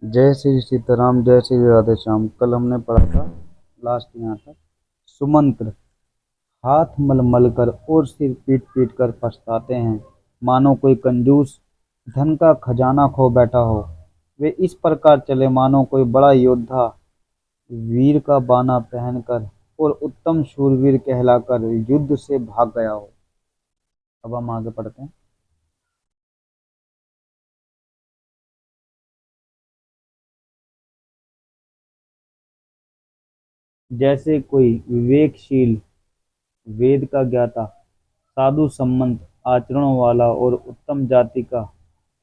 जय श्री सीताराम, जय श्री राधे श्याम। कल हमने पढ़ा था लास्ट यहाँ तक। सुमंत्र हाथ मल मल कर और सिर पीट पीट कर पछताते हैं, मानो कोई कंजूस धन का खजाना खो बैठा हो। वे इस प्रकार चले मानो कोई बड़ा योद्धा वीर का बाना पहनकर और उत्तम शूरवीर कहलाकर युद्ध से भाग गया हो। अब हम आगे पढ़ते हैं। जैसे कोई विवेकशील वेद का ज्ञाता साधु संबंध आचरणों वाला और उत्तम जाति का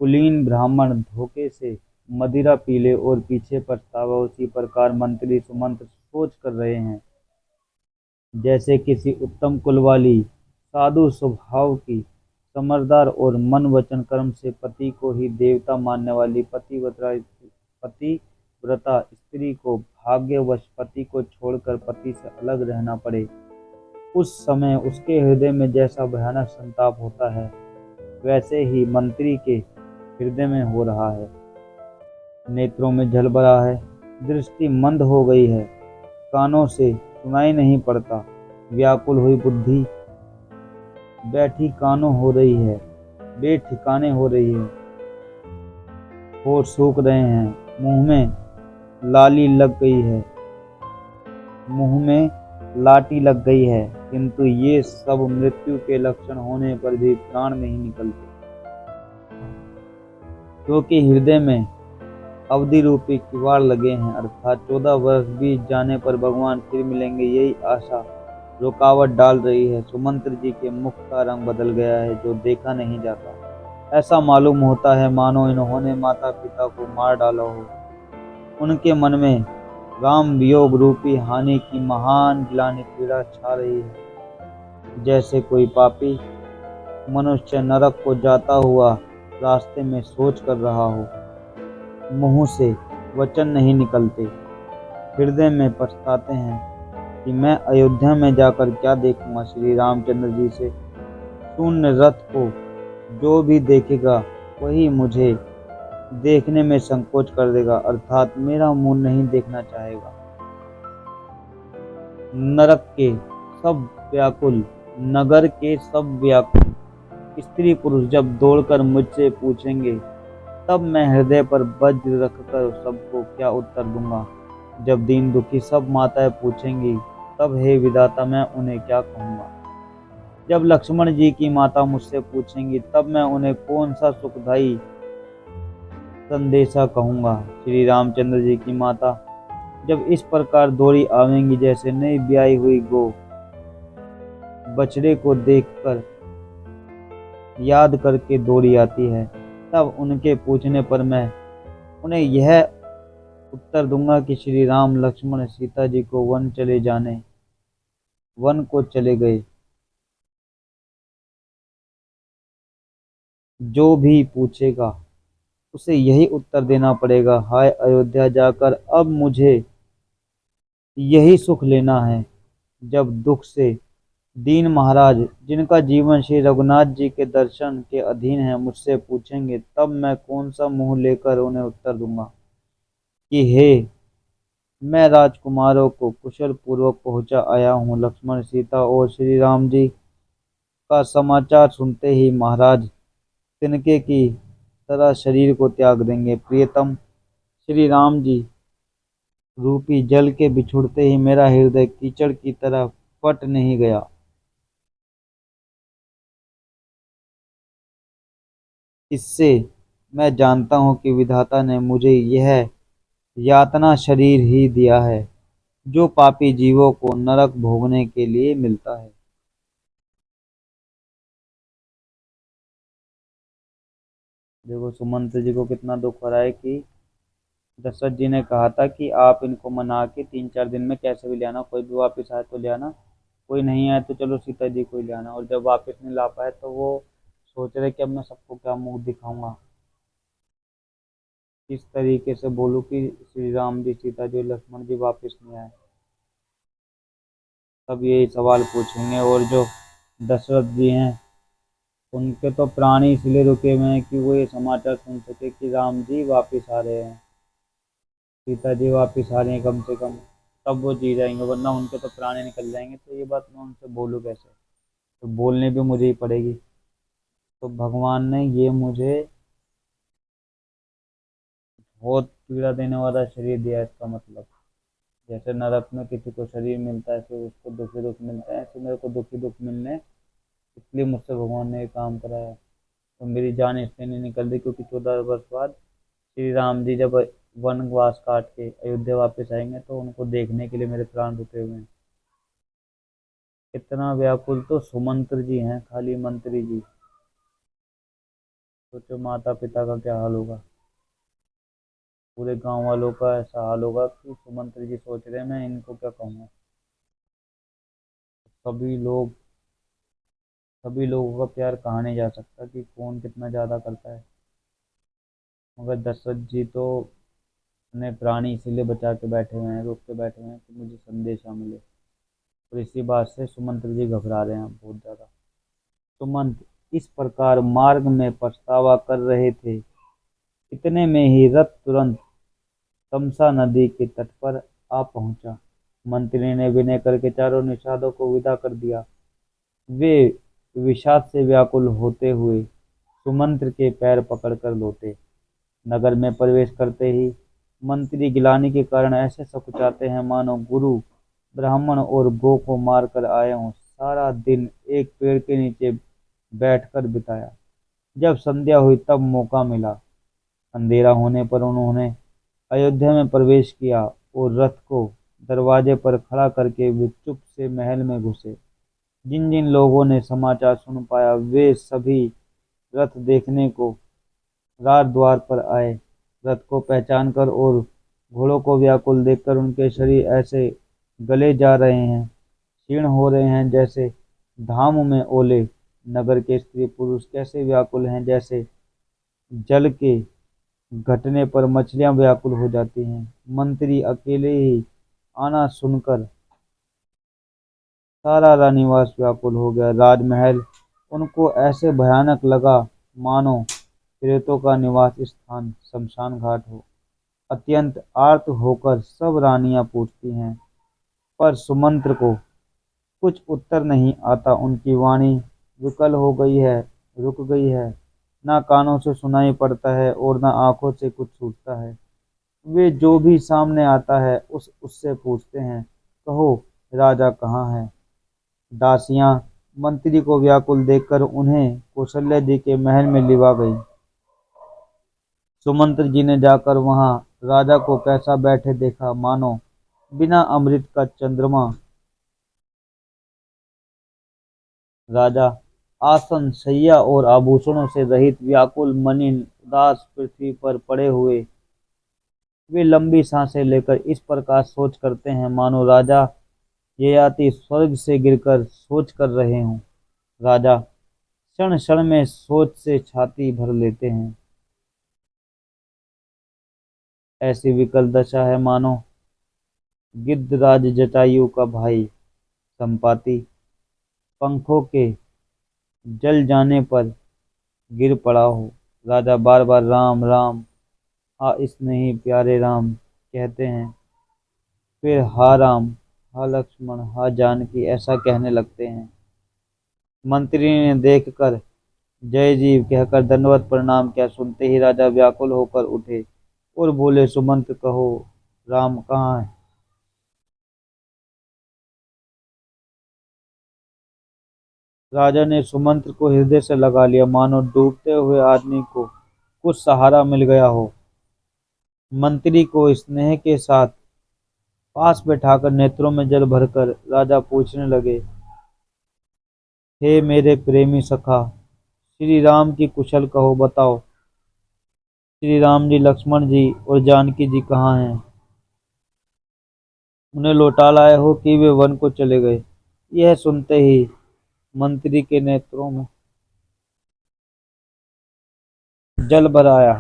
कुलीन ब्राह्मण धोखे से मदिरा पी ले और पीछे पछतावा, उसी प्रकार मंत्री सुमंत्र सोच कर रहे हैं। जैसे किसी उत्तम कुल वाली साधु स्वभाव की समझदार और मन वचन कर्म से पति को ही देवता मानने वाली पतिव्रता स्त्री को भाग्यवश पति को छोड़कर पति से अलग रहना पड़े, उस समय उसके हृदय में जैसा भयानक संताप होता है, वैसे ही मंत्री के हृदय में हो रहा है। नेत्रों में जल भरा है, दृष्टि मंद हो गई है, कानों से सुनाई नहीं पड़ता, व्याकुल हुई बुद्धि बैठी कानों हो रही है, बेठिकाने हो रही है, होठ सूख रहे हैं, मुंह में लाली लग गई है, मुंह में लाठी लग गई है, किंतु ये सब मृत्यु के लक्षण होने पर भी प्राण नहीं निकलते, क्योंकि हृदय में अवधि रूपी किवाड़ लगे हैं, अर्थात 14 वर्ष बीत जाने पर भगवान फिर मिलेंगे, यही आशा रुकावट डाल रही है। सुमंत्र जी के मुख का रंग बदल गया है, जो देखा नहीं जाता। ऐसा मालूम होता है मानो इन्होंने माता पिता को मार डाला हो। उनके मन में राम वियोग रूपी हानि की महान गिलानी पीड़ा छा रही है। जैसे कोई पापी मनुष्य नरक को जाता हुआ रास्ते में सोच कर रहा हो, मुंह से वचन नहीं निकलते, हृदय में पछताते हैं कि मैं अयोध्या में जाकर क्या देखूंगा। श्री रामचंद्र जी से शून्य रथ को जो भी देखेगा वही मुझे देखने में संकोच कर देगा, अर्थात मेरा मुंह नहीं देखना चाहेगा। नरक के सब व्याकुल, नगर के सब व्याकुल स्त्री पुरुष जब दौड़कर मुझसे पूछेंगे, तब मैं हृदय पर वज्र रखकर सबको क्या उत्तर दूंगा। जब दीन दुखी सब माताएं पूछेंगी, तब हे विधाता मैं उन्हें क्या कहूँगा। जब लक्ष्मण जी की माता मुझसे पूछेंगी, तब मैं उन्हें कौन सा सुखदायी संदेशा कहूँगा। श्री रामचंद्र जी की माता जब इस प्रकार दौड़ी आवेंगी, जैसे नई ब्याही हुई गो बछड़े को देखकर याद करके दौड़ी आती है, तब उनके पूछने पर मैं उन्हें यह उत्तर दूंगा कि श्री राम लक्ष्मण सीता जी को वन को चले गए। जो भी पूछेगा उसे यही उत्तर देना पड़ेगा, हाय अयोध्या जाकर अब मुझे यही सुख लेना है। जब दुख से दीन महाराज, जिनका जीवन श्री रघुनाथ जी के दर्शन के अधीन है, मुझसे पूछेंगे, तब मैं कौन सा मुंह लेकर उन्हें उत्तर दूंगा कि हे, मैं राजकुमारों को कुशल पूर्वक पहुंचा आया हूँ। लक्ष्मण सीता और श्री राम जी का समाचार सुनते ही महाराज तिनके की तरह शरीर को त्याग देंगे। प्रियतम श्री राम जी रूपी जल के बिछुड़ते ही मेरा हृदय कीचड़ की तरह फट नहीं गया। इससे मैं जानता हूँ कि विधाता ने मुझे यह यातना शरीर ही दिया है, जो पापी जीवों को नरक भोगने के लिए मिलता है। देखो सुमंत्र जी को कितना दुख हो रहा है कि दशरथ जी ने कहा था कि आप इनको मना के 3-4 दिन में कैसे भी ले आना, कोई भी वापस आए तो ले आना, कोई नहीं आए तो चलो सीता जी को ही ले आना। और जब वापस नहीं ला पाए तो वो सोच रहे कि अब मैं सबको क्या मुंह दिखाऊंगा, किस तरीके से बोलूं कि श्री राम जी सीता जी लक्ष्मण जी वापस नहीं आए। सब यही सवाल पूछेंगे। और जो दशरथ जी हैं, उनके तो प्राण ही इसलिए रुके हुए हैं कि वो ये समाचार सुन सके कि राम जी वापस आ रहे हैं। सीता जी वापिस आ रही हैं कम से कम, तब वो जी जाएंगे, वरना उनके तो प्राण ही निकल जाएंगे। तो ये बात मैं उनसे बोलूँ कैसे? तो बोलनी भी मुझे ही पड़ेगी। तो भगवान ने ये मुझे बहुत पीड़ा देने वाला शरीर दिया है, इसका मतलब। जैसे नरक में किसी को शरीर मिलता है फिर उसको दुखी दुख मिलता है, ऐसे मेरे को दुखी दुख मिलने, इसलिए मुझसे भगवान ने ये काम कराया। तो मेरी जान इसलिए नहीं निकल रही क्योंकि 14 वर्ष बाद श्री राम जी जब वनवास काट के अयोध्या वापस आएंगे तो उनको देखने के लिए मेरे प्राण रुके हुए हैं। इतना व्याकुल तो सुमंत्र जी हैं, खाली मंत्री जी। सोचो माता पिता का क्या हाल होगा। पूरे गांव वालों का ऐसा हाल होगा कि सुमंत्र जी सोच रहे हैं मैं इनको क्या कहूँगा। सभी लोग, सभी लोगों का प्यार कहा नहीं जा सकता कि कौन कितना ज्यादा करता है। मगर दशरथ जी तो अपने प्राणी इसीलिए बचा के बैठे हुए हैं, रोक के बैठे हुए हैं कि मुझे संदेशा मिले। और इसी बात से सुमंत्र जी घबरा रहे हैं बहुत ज्यादा। सुमंत इस प्रकार मार्ग में पछतावा कर रहे थे, इतने में ही रथ तुरंत तमसा नदी के तट पर आ पहुंचा। मंत्री ने विनय करके चारों निषादों को विदा कर दिया। वे विषाद से व्याकुल होते हुए सुमंत्र के पैर पकड़कर लौटे। नगर में प्रवेश करते ही मंत्री गिलानी के कारण ऐसे सकुचाते हैं मानो गुरु ब्राह्मण और गौ को मार कर आए हों। सारा दिन एक पेड़ के नीचे बैठकर बिताया। जब संध्या हुई तब मौका मिला। अंधेरा होने पर उन्होंने अयोध्या में प्रवेश किया और रथ को दरवाजे पर खड़ा करके वे चुप से महल में घुसे। जिन जिन लोगों ने समाचार सुन पाया वे सभी रथ देखने को रात द्वार पर आए। रथ को पहचान कर और घोड़ों को व्याकुल देखकर उनके शरीर ऐसे गले जा रहे हैं, क्षीण हो रहे हैं जैसे धाम में ओले। नगर के स्त्री पुरुष कैसे व्याकुल हैं जैसे जल के घटने पर मछलियां व्याकुल हो जाती हैं। मंत्री अकेले ही आना सुनकर सारा रानीवास व्याकुल हो गया। राजमहल उनको ऐसे भयानक लगा मानो प्रेतों का निवास स्थान शमशान घाट हो। अत्यंत आर्त होकर सब रानियां पूछती हैं, पर सुमंत्र को कुछ उत्तर नहीं आता। उनकी वाणी विकल हो गई है, रुक गई है। ना कानों से सुनाई पड़ता है और ना आंखों से कुछ सूझता है। वे जो भी सामने आता है उससे पूछते हैं, कहो राजा कहाँ है? दासियां मंत्री को व्याकुल देखकर उन्हें कौशल्या जी के महल में लिवा गई। सुमंत्र जी ने जाकर वहां राजा को कैसा बैठे देखा, मानो बिना अमृत का चंद्रमा। राजा आसन शैया और आभूषणों से रहित व्याकुल मलिन उदास पृथ्वी पर पड़े हुए। वे लंबी सांसें लेकर इस प्रकार सोच करते हैं मानो राजा ययाति स्वर्ग से गिरकर सोच कर रहे हों। राजा क्षण क्षण में सोच से छाती भर लेते हैं। ऐसी विकल दशा है मानो गिद्धराज जटायु का भाई संपाति पंखों के जल जाने पर गिर पड़ा हो। राजा बार बार राम राम, हा स्नेही प्यारे राम कहते हैं, फिर हा राम, हा लक्ष्मण, हा जानकी ऐसा कहने लगते हैं। मंत्री ने देखकर जय जीव कहकर दंडवत प्रणाम किया। सुनते ही राजा व्याकुल होकर उठे और बोले, सुमंत कहो राम कहाँ है? राजा ने सुमंत्र को हृदय से लगा लिया मानो डूबते हुए आदमी को कुछ सहारा मिल गया हो। मंत्री को स्नेह के साथ पास बैठाकर नेत्रों में जल भरकर राजा पूछने लगे, हे मेरे प्रेमी सखा, श्री राम की कुशल कहो बताओ। श्री राम जी, लक्ष्मण जी और जानकी जी कहाँ हैं? उन्हें लौटा लाए हो कि वे वन को चले गए? यह सुनते ही मंत्री के नेत्रों में जल भर आया।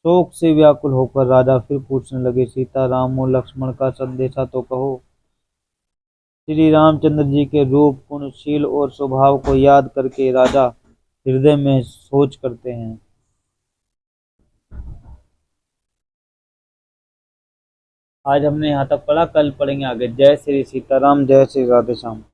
शोक से व्याकुल होकर राजा फिर पूछने लगे, सीता राम और लक्ष्मण का संदेशा तो कहो। श्री रामचंद्र जी के रूप, गुणशील और स्वभाव को याद करके राजा हृदय में सोच करते हैं। आज हमने यहाँ तक पढ़ा, कल पढ़ेंगे आगे। जय श्री सीताराम, जय श्री राधे श्याम।